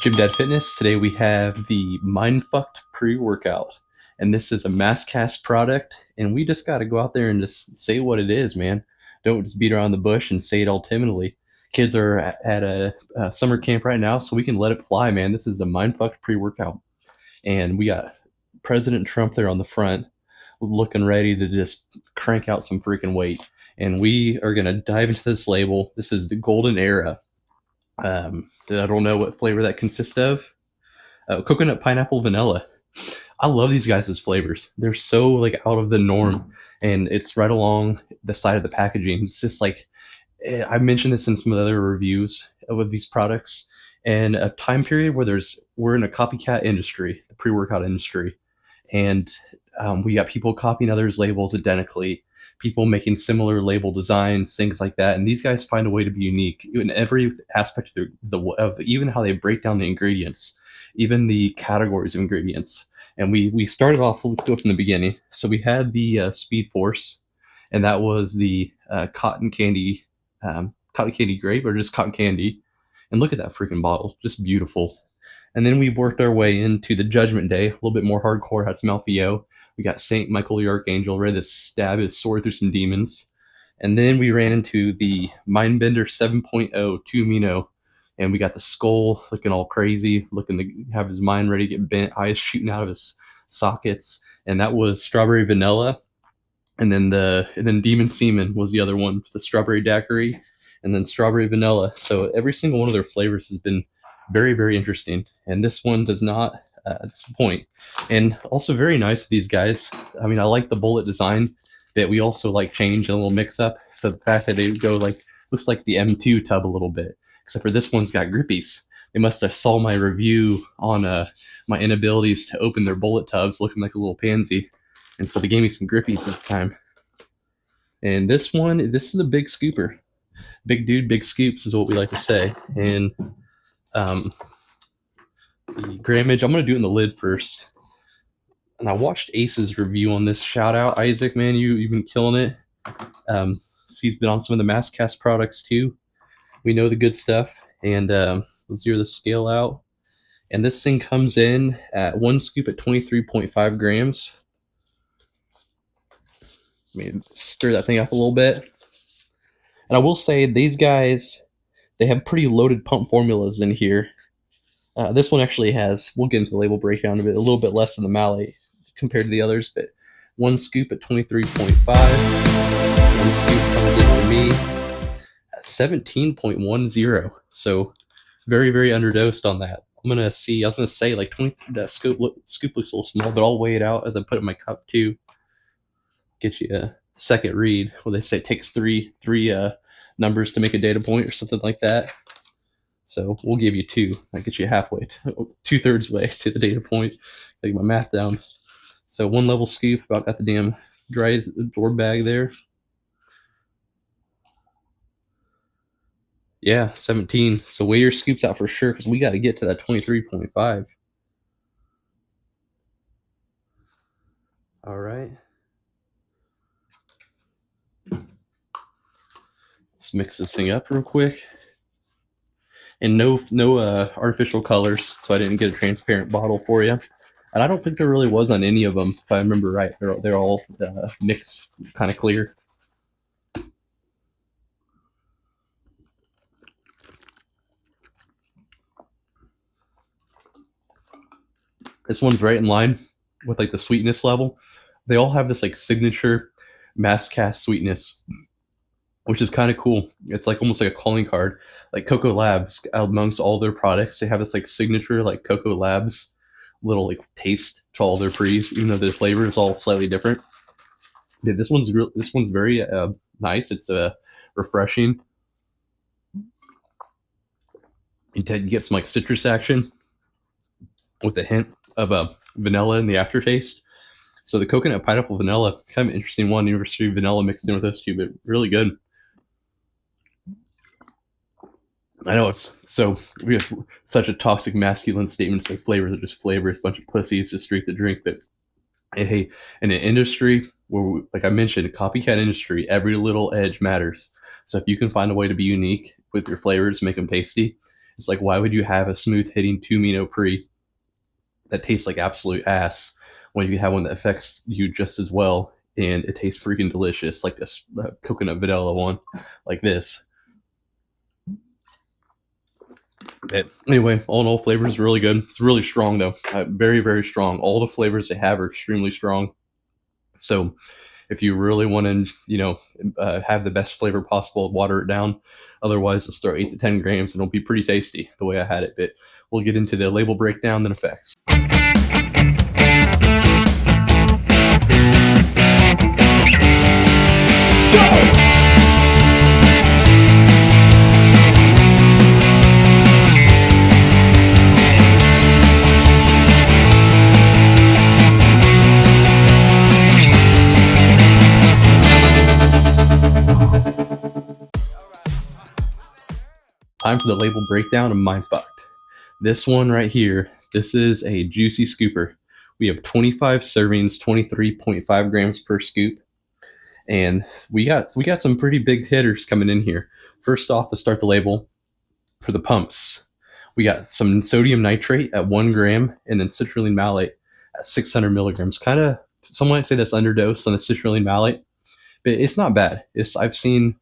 GYMDAD Fitness. Today we have the Mindfucked pre-workout, and this is a MassCast product. And we just got to go out there and just say what it is, man. Don't just beat around the bush and say it all timidly. Kids are at a summer camp right now, so we can let it fly, man. This is a Mindfucked pre-workout, and we got President Trump there on the front, looking ready to just crank out some freaking weight. And we are gonna dive into this label. This is the Golden Era. I don't know what flavor that consists of. Coconut, pineapple, vanilla. I love these guys' flavors. They're so like out of the norm, and it's right along the side of the packaging. It's just like I mentioned this in some of the other reviews of these products. And a time period where we're in a copycat industry, the pre-workout industry, and we got people copying others' labels identically, people making similar label designs, things like that. And these guys find a way to be unique in every aspect of, of even how they break down the ingredients, even the categories of ingredients. And we started off. Let's go from the beginning. So we had the Speed Force, and that was the cotton candy grape, or just cotton candy. And look at that freaking bottle, just beautiful. And then we worked our way into the Judgment Day, a little bit more hardcore, had some Alfio. We got Saint Michael the Archangel, ready to stab his sword through some demons. And then we ran into the Mindbender 7.0 2 amino, and we got the skull looking all crazy, looking to have his mind ready to get bent, eyes shooting out of his sockets. And that was strawberry vanilla. And then Demon Seaman was the other one, the strawberry daiquiri, and then strawberry vanilla. So every single one of their flavors has been very, very interesting, and this one does not disappoint. And also very nice of these guys. I mean, I like the bullet design that we also like change and a little mix up. So the fact that they go like looks like the M2 tub a little bit, except for this one's got grippies. They must have saw my review on my inabilities to open their bullet tubs, looking like a little pansy, and so they gave me some grippies this time. And this is a big scooper. Big dude, big scoops is what we like to say. And um, the grammage, I'm going to do it in the lid first. And I watched Ace's review on this. Shout out, Isaac, man. You've been killing it. He's been on some of the MassCast products too. We know the good stuff. And we'll zero the scale out. And this thing comes in at one scoop at 23.5 grams. Let me stir that thing up a little bit. And I will say, these guys, they have pretty loaded pump formulas in here. This one actually has, we'll get into the label breakdown of it, a little bit less than the Malate compared to the others, but one scoop at 23.5. One scoop comes in for me at 17.10. So very, very underdosed on that. I'm going to see, I was going to say like 20, that scoop looks a little small, but I'll weigh it out as I put it in my cup too. Get you a second read. Well, they say it takes three numbers to make a data point or something like that. So we'll give you two. That gets you halfway, 2/3 way to the data point. Get my math down. So one level scoop, about got the damn dry door bag there. Yeah, 17. So weigh your scoops out for sure, because we got to get to that 23.5. All right. Let's mix this thing up real quick. And no artificial colors, so I didn't get a transparent bottle for you. And I don't think there really was on any of them, if I remember right. They're all mixed, kind of clear. This one's right in line with like the sweetness level. They all have this like signature MassCast sweetness, which is kind of cool. It's like almost like a calling card. Like Cocoa Labs, amongst all their products, they have this like signature like Cocoa Labs little like taste to all their pre's, even though the flavor is all slightly different. Yeah, this one's very nice. It's refreshing. You get some like citrus action with a hint of vanilla in the aftertaste. So the coconut pineapple vanilla, kind of an interesting one. University vanilla mixed in with those two, but really good. I know it's so we have such a toxic masculine statement. Say flavors are just flavors, a bunch of pussies, just drink the drink. But hey, in an industry where, like I mentioned, a copycat industry, every little edge matters. So if you can find a way to be unique with your flavors, make them tasty, It's like, why would you have a smooth hitting 2-Mino Pre that tastes like absolute ass when you have one that affects you just as well and it tastes freaking delicious, like this coconut vanilla one, like this. Anyway, all in all, flavors is really good. It's really strong though, very very strong. All the flavors they have are extremely strong. So if you really want to, have the best flavor possible, water it down. Otherwise, just throw 8 to 10 grams, and it'll be pretty tasty the way I had it. But we'll get into the label breakdown and effects. Time for the label breakdown of Mindfucked. This one right here, this is a juicy scooper. We have 25 servings, 23.5 grams per scoop, and we got some pretty big hitters coming in here. First off, to start the label, for the pumps, we got some sodium nitrate at 1 gram, and then citrulline malate at 600 milligrams. Kind of, some might say that's underdosed on the citrulline malate, but it's not bad. We've seen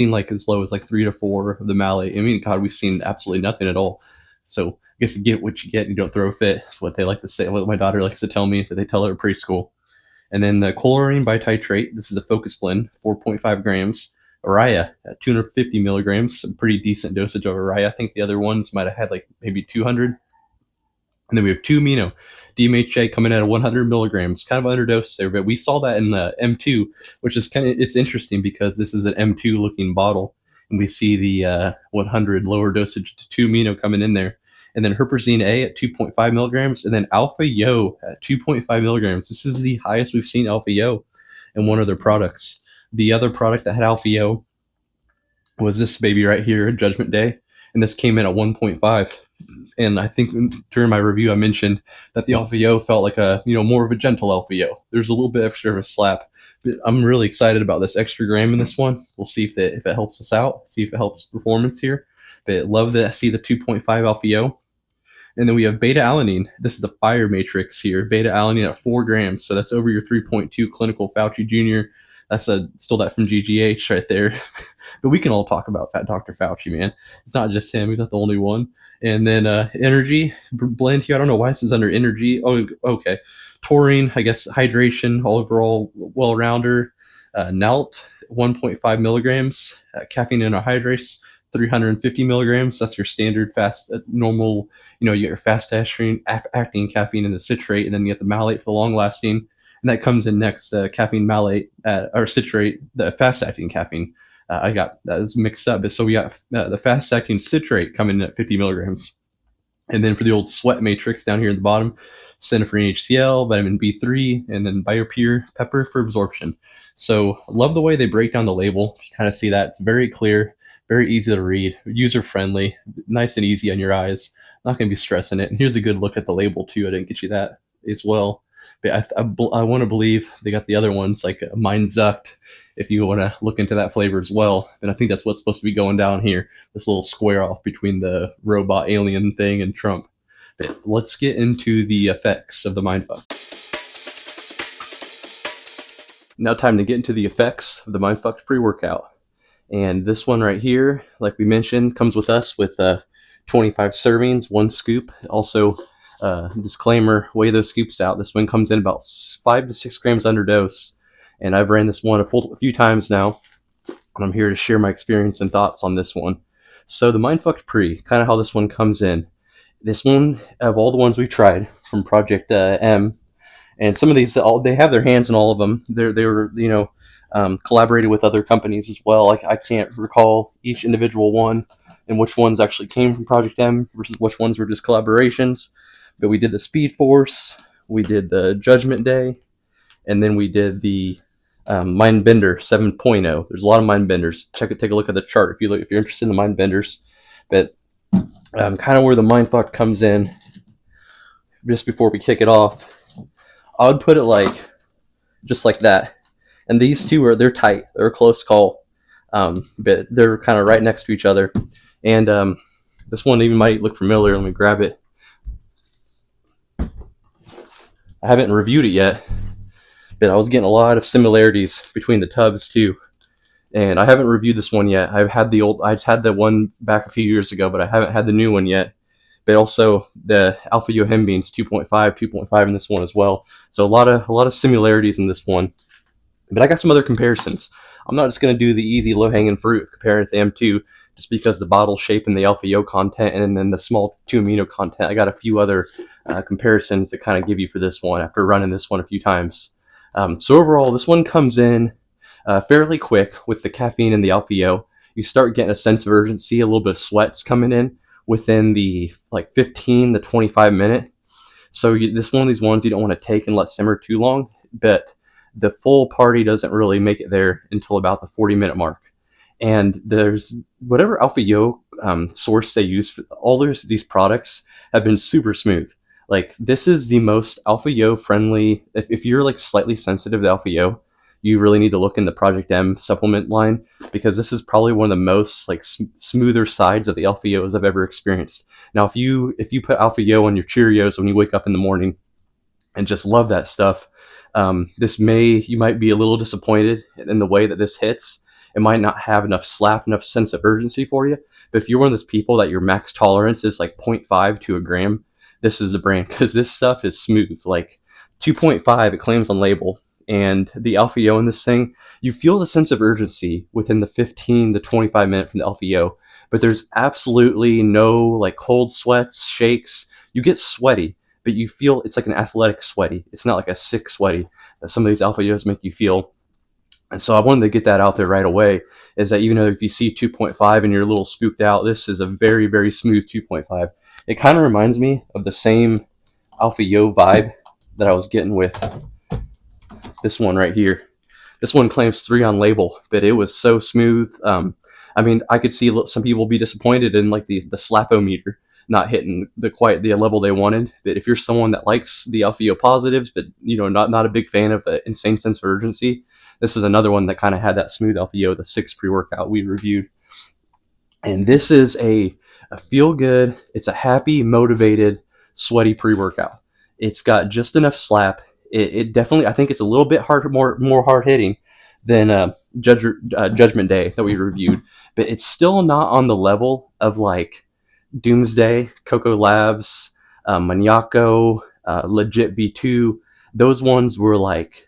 like as low as like 3 to 4 of the malate. I mean, God, we've seen absolutely nothing at all. So I guess you get what you get. You don't throw a fit. That's what they like to say. What my daughter likes to tell me that they tell her at preschool. And then the choline bititrate. This is a focus blend, 4.5 grams. Araya at 250 milligrams, a pretty decent dosage of Araya. I think the other ones might have had like maybe 200. And then we have 2-Mino DMHA coming at 100 milligrams, kind of underdosed there, but we saw that in the M2, which is it's interesting because this is an M2 looking bottle, and we see the 100 lower dosage 2-Mino coming in there. And then Herperzine A at 2.5 milligrams, and then Alpha Yo at 2.5 milligrams. This is the highest we've seen Alpha Yo in one of their products. The other product that had Alpha Yo was this baby right here, Judgment Day, and this came in at 1.5. And I think during my review I mentioned that the Alpha Yo felt like a more of a gentle Alpha Yo. There's a little bit extra of a slap. But I'm really excited about this extra gram in this one. We'll see if it helps us out. See if it helps performance here. But love to see the 2.5 Alpha Yo. And then we have beta alanine. This is a fire matrix here. Beta alanine at 4 grams. So that's over your 3.2 clinical Fauci Jr. That's still that from GGH right there. But we can all talk about that Dr. Fauci, man. It's not just him. He's not the only one. And then energy blend here. I don't know why this is under energy. Oh, okay. Taurine, I guess hydration, overall well-rounder. Nalt, 1.5 milligrams. Caffeine anhydrous, 350 milligrams. That's your standard fast, normal, you get your fast acting caffeine and the citrate, and then you get the malate for the long-lasting. And that comes in next, caffeine malate, or citrate, the fast-acting caffeine. I got that was mixed up. So we got the fast-acting citrate coming in at 50 milligrams. And then for the old sweat matrix down here at the bottom, Synephrine HCl, vitamin B3, and then BioPure pepper for absorption. So love the way they break down the label. You kind of see that. It's very clear, very easy to read, user-friendly, nice and easy on your eyes. Not going to be stressing it. And here's a good look at the label, too. I didn't get you that as well. But I want to believe they got the other ones, like Mind Zucked, if you want to look into that flavor as well. And I think that's what's supposed to be going down here, this little square off between the robot alien thing and Trump. But let's get into the effects of the Mindfuck. Now time to get into the effects of the Mindfuck pre-workout. And this one right here, like we mentioned, comes with us with 25 servings, 1 scoop. Also, disclaimer, weigh those scoops out. This one comes in about 5 to 6 grams underdose. And I've ran this one a few times now, and I'm here to share my experience and thoughts on this one. So the Mindfucked Pre, kind of how this one comes in. This one, of all the ones we've tried from Project M, and some of these, they have their hands in all of them. They were, collaborated with other companies as well. Like I can't recall each individual one and which ones actually came from Project M versus which ones were just collaborations. But we did the Speed Force, we did the Judgment Day, and then we did the Mind Bender 7.0. There's a lot of Mind Benders. Take a look at the chart if you're interested in the Mind Benders. But kind of where the Mindfuck comes in, just before we kick it off, I would put it just like that. And these two they're tight. They're a close call, but they're kind of right next to each other. And This one even might look familiar. Let me grab it. I haven't reviewed it yet, but I was getting a lot of similarities between the tubs too. And I haven't reviewed this one yet. I had the one back a few years ago, but I haven't had the new one yet. But also the Alpha Yo Hem Beans 2.5 in this one as well. So a lot of similarities in this one. But I got some other comparisons. I'm not just going to do the easy low hanging fruit comparing the M2 just because the bottle shape and the Alpha Yo content and then the small 2 amino content. I got a few other comparisons to kind of give you for this one after running this one a few times. So overall, this one comes in fairly quick with the caffeine and the Alpha Yo. You start getting a sense of urgency, a little bit of sweats coming in within the like 15 to 25 minute. So this one of these ones you don't want to take and let simmer too long, but the full party doesn't really make it there until about the 40-minute mark. And there's whatever Alpha Yo source they use for all these products have been super smooth. Like this is the most Alpha Yo friendly. If you're like slightly sensitive to Alpha Yo, you really need to look in the Project M supplement line because this is probably one of the most like smoother sides of the Alpha Yo's I've ever experienced. Now, if you put Alpha Yo on your Cheerios when you wake up in the morning and just love that stuff, you might be a little disappointed in the way that this hits. It might not have enough slap, enough sense of urgency for you. But if you're one of those people that your max tolerance is like 0.5 to a gram, this is the brand because this stuff is smooth. Like 2.5, it claims on label. And the Alpha Yo in this thing, you feel the sense of urgency within the 15 to 25 minute from the Alpha Yo, but there's absolutely no like cold sweats, shakes. You get sweaty, but you feel it's like an athletic sweaty. It's not like a sick sweaty that some of these Alpha Yos make you feel. And so I wanted to get that out there right away, is that even though if you see 2.5 and you're a little spooked out, this is a very, very smooth 2.5. It kind of reminds me of the same Alpha Yo vibe that I was getting with this one right here. This one claims 3 on label, but it was so smooth. I mean, I could see some people be disappointed in like the slapometer not hitting quite the level they wanted. But if you're someone that likes the Alpha Yo positives, but not a big fan of the insane sense of urgency, this is another one that kind of had that smooth Alpha Yo, the 6 pre-workout we reviewed. And this is a feel good. It's a happy, motivated, sweaty pre-workout. It's got just enough slap. It definitely, I think it's a little bit more hard hitting than Judgment Day that we reviewed, but it's still not on the level of like Doomsday, Coco Labs, Maniaco, Legit V2. Those ones were like,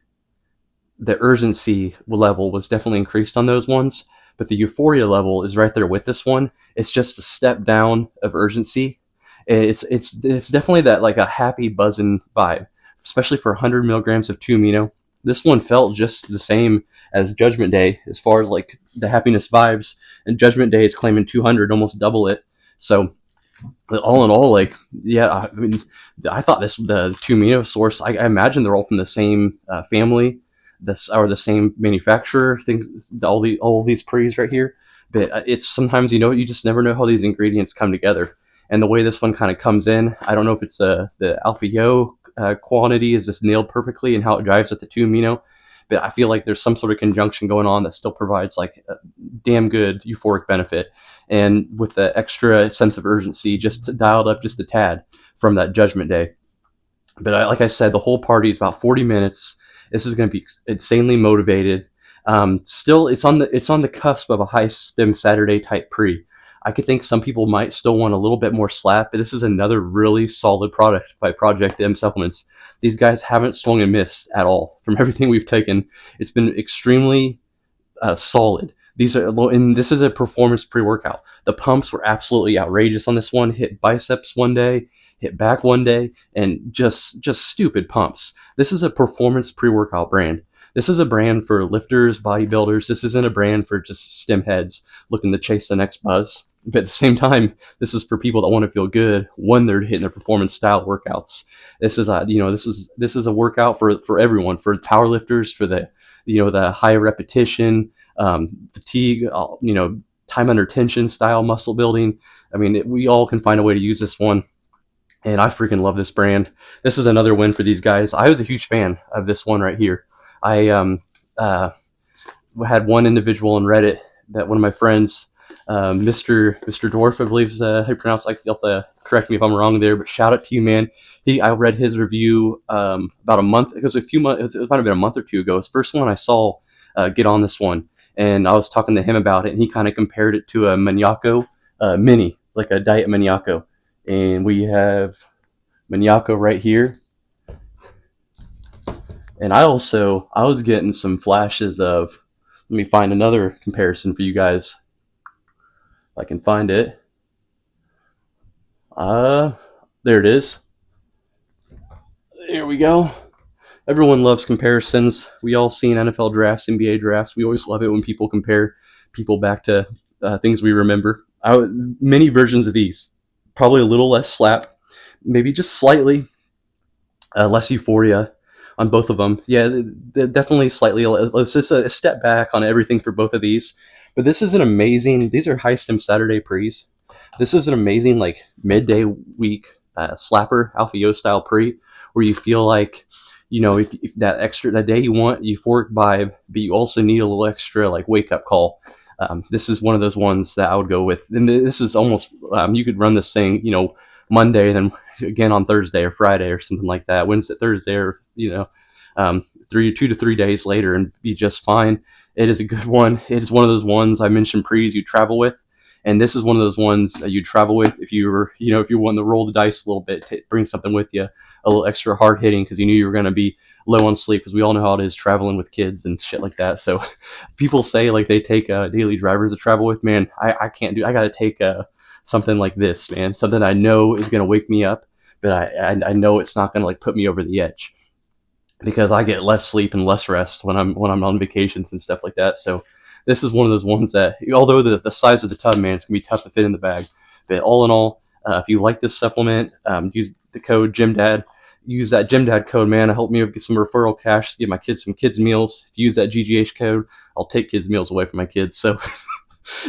the urgency level was definitely increased on those ones, but the euphoria level is right there with this one. It's just a step down of urgency. It's definitely that like a happy buzzing vibe, especially for 100 milligrams of 2 amino. This one felt just the same as Judgment Day as far as like the happiness vibes, and Judgment Day is claiming 200, almost double it. So all in all, like, yeah, I mean, I thought the 2 amino source, I imagine they're all from the same family, or the same manufacturer. Things, all these pre's right here, but it's sometimes you just never know how these ingredients come together. And the way this one kind of comes in, I don't know if it's the Alpha Yo quantity is just nailed perfectly and how it drives with the 2 amino, but I feel like there's some sort of conjunction going on that still provides like a damn good euphoric benefit, and with the extra sense of urgency just dialed up just a tad from that Judgment Day. But like I said, the whole party is about 40 minutes. This is going to be insanely motivated. Still, it's on the cusp of a high stim Saturday type pre. I could think some people might still want a little bit more slap, but this is another really solid product by Project M Supplements. These guys haven't swung and missed at all from everything we've taken. It's been extremely solid. This is a performance pre-workout. The pumps were absolutely outrageous on this one. Hit biceps one day, hit back one day, and just stupid pumps. This is a performance pre-workout brand. This is a brand for lifters, bodybuilders. This isn't a brand for just stem heads looking to chase the next buzz. But at the same time, this is for people that want to feel good when they're hitting their performance style workouts. This is a workout for everyone, for power lifters, for the high repetition, fatigue, time under tension style muscle building. I mean, we all can find a way to use this one. And I freaking love this brand. This is another win for these guys. I was a huge fan of this one right here. I had one individual on Reddit that one of my friends Mr. Dwarf, I believe is how you pronounce it. You'll have to correct me if I'm wrong there, but shout out to you, man. I read his review about a month. It was a few months. It might have been a month or two ago. It's the first one I saw get on this one, and I was talking to him about it, and he kind of compared it to a Maniaco mini, like a Diet Maniaco. And we have Maniaco right here. And I was getting some flashes of. Let me find another comparison for you guys. If I can find it. There it is. Here we go. Everyone loves comparisons. We all seen NFL drafts, NBA drafts. We always love it when people compare people back to things we remember. Many versions of these, probably a little less slap, maybe just slightly less euphoria on both of them. Yeah, definitely slightly. It's just a step back on everything for both of these. But this is an amazing. These are high stem Saturday pre's. This is an amazing like midday week slapper Alpha Yo style pre, where you feel like if that day you want euphoric vibe, but you also need a little extra like wake up call. This is one of those ones that I would go with, and this is almost you could run this thing Monday, then again on Thursday or Friday or something like that, Wednesday, Thursday, or 2 to 3 days later, and be just fine. It is a good one. It is one of those ones I mentioned pre's you travel with, and this is one of those ones that you travel with if you were if you want to roll the dice a little bit, bring something with you, a little extra hard hitting because you knew you were going to be low on sleep, because we all know how it is traveling with kids and shit like that. So people say like they take daily drivers to travel with. Man, I can't do. I got to take something like this, man. Something I know is going to wake me up, but I know it's not going to like put me over the edge, because I get less sleep and less rest when I'm on vacations and stuff like that. So this is one of those ones that, although the size of the tub, man, it's gonna be tough to fit in the bag. But all in all, if you like this supplement, use the code GYMDAD. Use that GYMDAD code, man. Help me get some referral cash to give my kids some kids meals. If you use that GGH code, I'll take kids meals away from my kids. So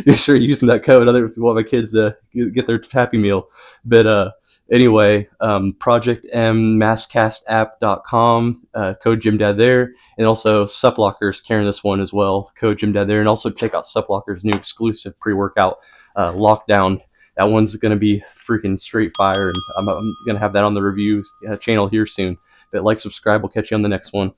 make sure you're using that code. Other if you want my kids to get their Happy Meal. But anyway, projectmmasscastapp.com, code GYMDAD there. And also Supplocker's carrying this one as well, code GYMDAD there. And also check out Supplocker's new exclusive pre-workout lockdown. That one's going to be freaking straight fire, and I'm going to have that on the reviews channel here soon. But like, subscribe. We'll catch you on the next one.